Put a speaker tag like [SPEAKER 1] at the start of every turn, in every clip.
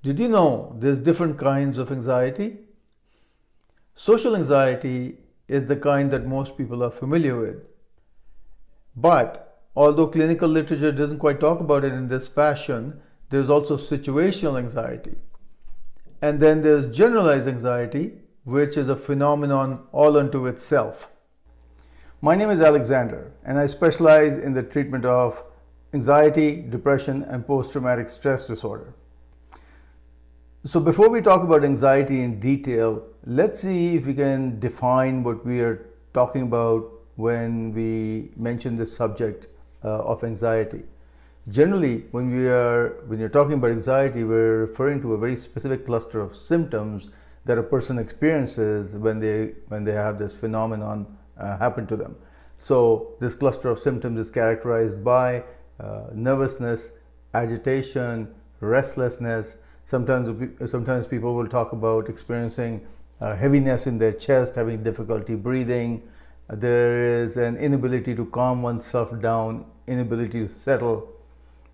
[SPEAKER 1] Did you know there's different kinds of anxiety? Social anxiety is the kind that most people are familiar with. But although clinical literature doesn't quite talk about it in this fashion, there's also situational anxiety. And then there's generalized anxiety, which is a phenomenon all unto itself. My name is Alexander, and I specialize in the treatment of anxiety, depression, and post-traumatic stress disorder. So before we talk about anxiety in detail, let's see if we can define what we are talking about when we mention this subject of anxiety. Generally, when you're talking about anxiety, we're referring to a very specific cluster of symptoms that a person experiences when they have this phenomenon happen to them. So this cluster of symptoms is characterized by nervousness, agitation, restlessness. Sometimes people will talk about experiencing heaviness in their chest, having difficulty breathing. There is an inability to calm oneself down, inability to settle.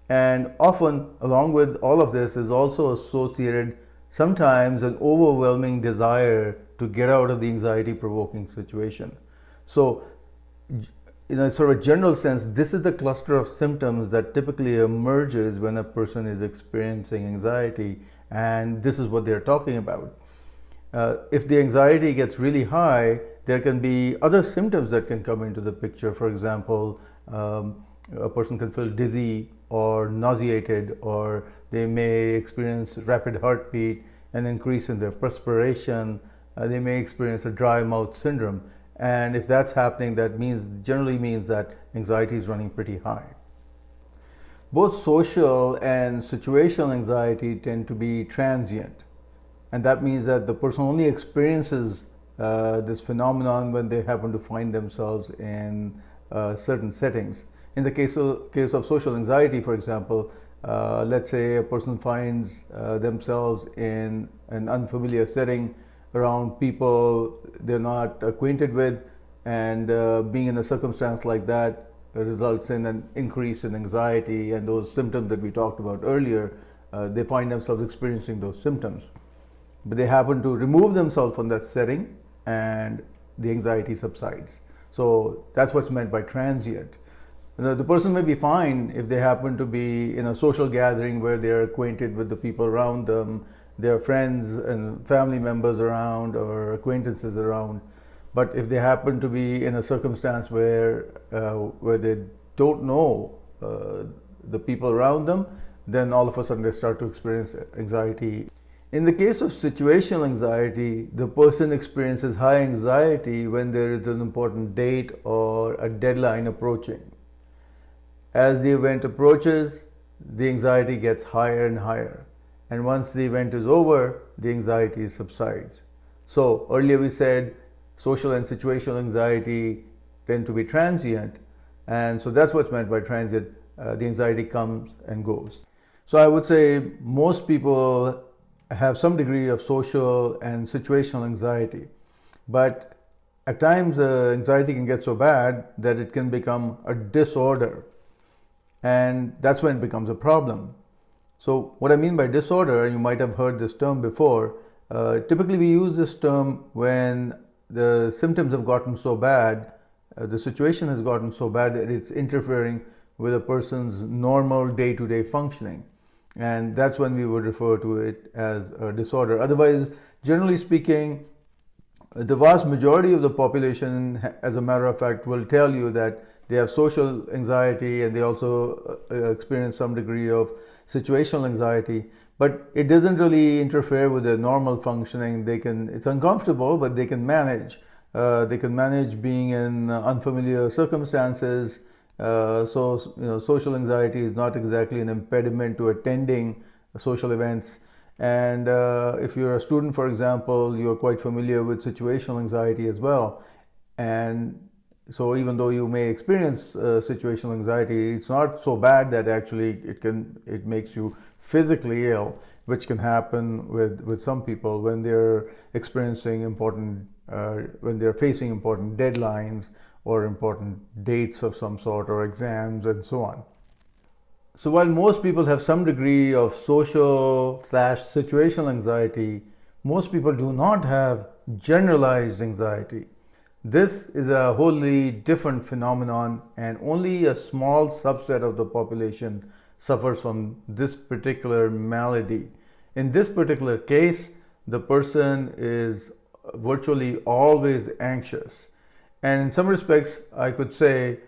[SPEAKER 1] And often, along with all of this, is also associated sometimes an overwhelming desire to get out of the anxiety-provoking situation. So, in a sort of general sense, this is the cluster of symptoms that typically emerges when a person is experiencing anxiety, and this is what they're talking about. If the anxiety gets really high, there can be other symptoms that can come into the picture. For example, a person can feel dizzy or nauseated, or they may experience rapid heartbeat, an increase in their perspiration. They may experience a dry mouth syndrome. And if that's happening, that generally means that anxiety is running pretty high. Both social and situational anxiety tend to be transient. And that means that the person only experiences this phenomenon when they happen to find themselves in certain settings. In the case of social anxiety, for example, let's say a person finds themselves in an unfamiliar setting around people they're not acquainted with, and being in a circumstance like that results in an increase in anxiety, and those symptoms that we talked about earlier, they find themselves experiencing those symptoms. But they happen to remove themselves from that setting and the anxiety subsides. So that's what's meant by transient. The person may be fine if they happen to be in a social gathering where they're acquainted with the people around them, their friends and family members around or acquaintances around. But if they happen to be in a circumstance where they don't know the people around them, then all of a sudden they start to experience anxiety. In the case of situational anxiety, the person experiences high anxiety when there is an important date or a deadline approaching. As the event approaches, the anxiety gets higher and higher. And once the event is over, the anxiety subsides. So earlier we said social and situational anxiety tend to be transient. And so that's what's meant by transient. The anxiety comes and goes. So I would say most people have some degree of social and situational anxiety. But at times anxiety can get so bad that it can become a disorder. And that's when it becomes a problem. So what I mean by disorder, and you might have heard this term before, typically we use this term when the symptoms have gotten so bad, the situation has gotten so bad that it's interfering with a person's normal day-to-day functioning. And that's when we would refer to it as a disorder. Otherwise, generally speaking, the vast majority of the population, as a matter of fact, will tell you that they have social anxiety and they also experience some degree of situational anxiety, but it doesn't really interfere with their normal functioning. It's uncomfortable, but they can manage. They can manage being in unfamiliar circumstances. Social anxiety is not exactly an impediment to attending social events. And if you're a student, for example, you're quite familiar with situational anxiety as well. And so even though you may experience situational anxiety, it's not so bad that actually it makes you physically ill, which can happen with some people when they're experiencing when they're facing important deadlines or important dates of some sort or exams and so on. So while most people have some degree of social slash situational anxiety, most people do not have generalized anxiety. This is a wholly different phenomenon, and only a small subset of the population suffers from this particular malady. In this particular case, the person is virtually always anxious. And in some respects, I could say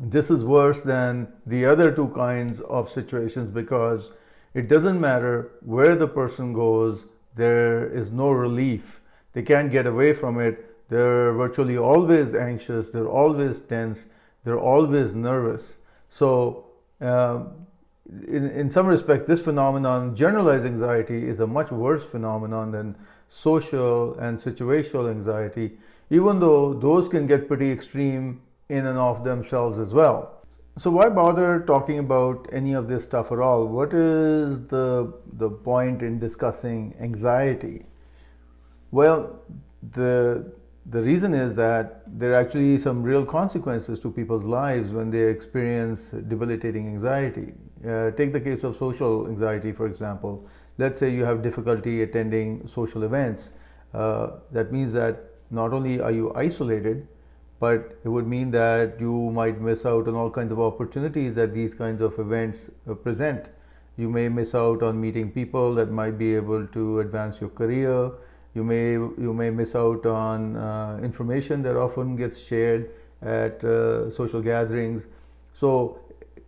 [SPEAKER 1] this is worse than the other two kinds of situations, because it doesn't matter where the person goes, there is no relief. They can't get away from it. They're virtually always anxious, they're always tense, they're always nervous. So in some respects, this phenomenon, generalized anxiety, is a much worse phenomenon than social and situational anxiety, even though those can get pretty extreme in and of themselves as well. So why bother talking about any of this stuff at all? What is the point in discussing anxiety? Well, the reason is that there are actually some real consequences to people's lives when they experience debilitating anxiety. Take the case of social anxiety, for example. Let's say you have difficulty attending social events. That means that not only are you isolated, but it would mean that you might miss out on all kinds of opportunities that these kinds of events present. You may miss out on meeting people that might be able to advance your career. You may miss out on information that often gets shared at social gatherings. So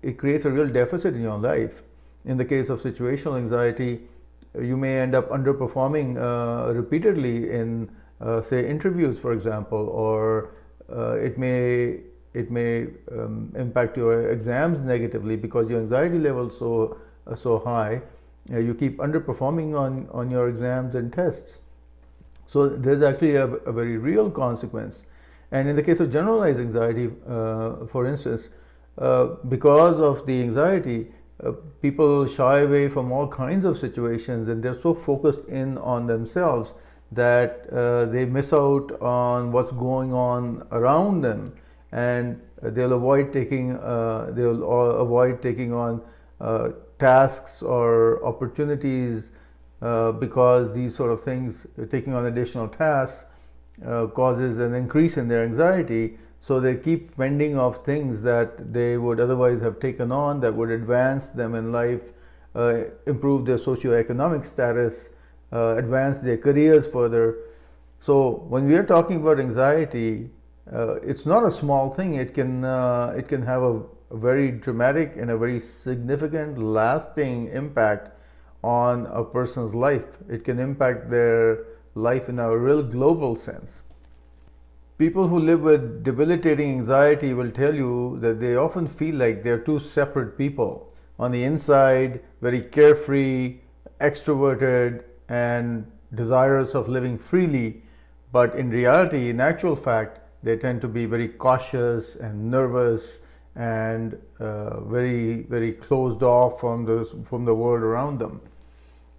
[SPEAKER 1] it creates a real deficit in your life. In the case of situational anxiety, you may end up underperforming repeatedly in say interviews, for example, or it may impact your exams negatively because your anxiety level is so high. You keep underperforming on your exams and tests. So there's actually a very real consequence. And in the case of generalized anxiety, for instance, because of the anxiety, people shy away from all kinds of situations, and they're so focused in on themselves that they miss out on what's going on around them, and they'll avoid taking on tasks or opportunities because these sort of things, taking on additional tasks, causes an increase in their anxiety. So they keep fending off things that they would otherwise have taken on, that would advance them in life, improve their socioeconomic status, advance their careers further. So when we are talking about anxiety, it's not a small thing. It can have a very dramatic and a very significant, lasting impact on a person's life. It can impact their life in a real global sense. People who live with debilitating anxiety will tell you that they often feel like they're two separate people. On the inside, very carefree, extroverted, and desirous of living freely, but in reality, in actual fact, they tend to be very cautious and nervous and very, very closed off from the world around them.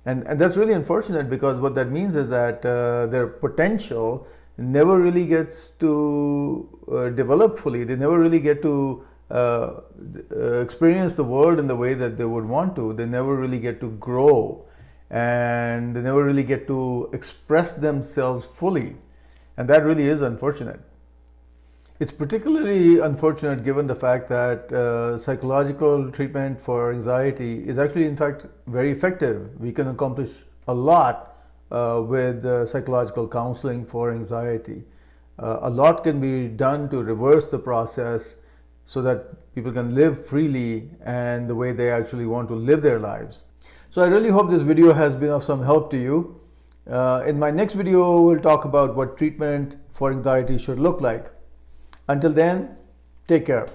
[SPEAKER 1] And that's really unfortunate, because what that means is that their potential never really gets to develop fully. They never really get to experience the world in the way that they would want to. They never really get to grow, and they never really get to express themselves fully. And that really is unfortunate. It's particularly unfortunate given the fact that psychological treatment for anxiety is actually, in fact, very effective. We can accomplish a lot with psychological counseling for anxiety. A lot can be done to reverse the process so that people can live freely and the way they actually want to live their lives. So I really hope this video has been of some help to you. In my next video, we'll talk about what treatment for anxiety should look like. Until then, take care.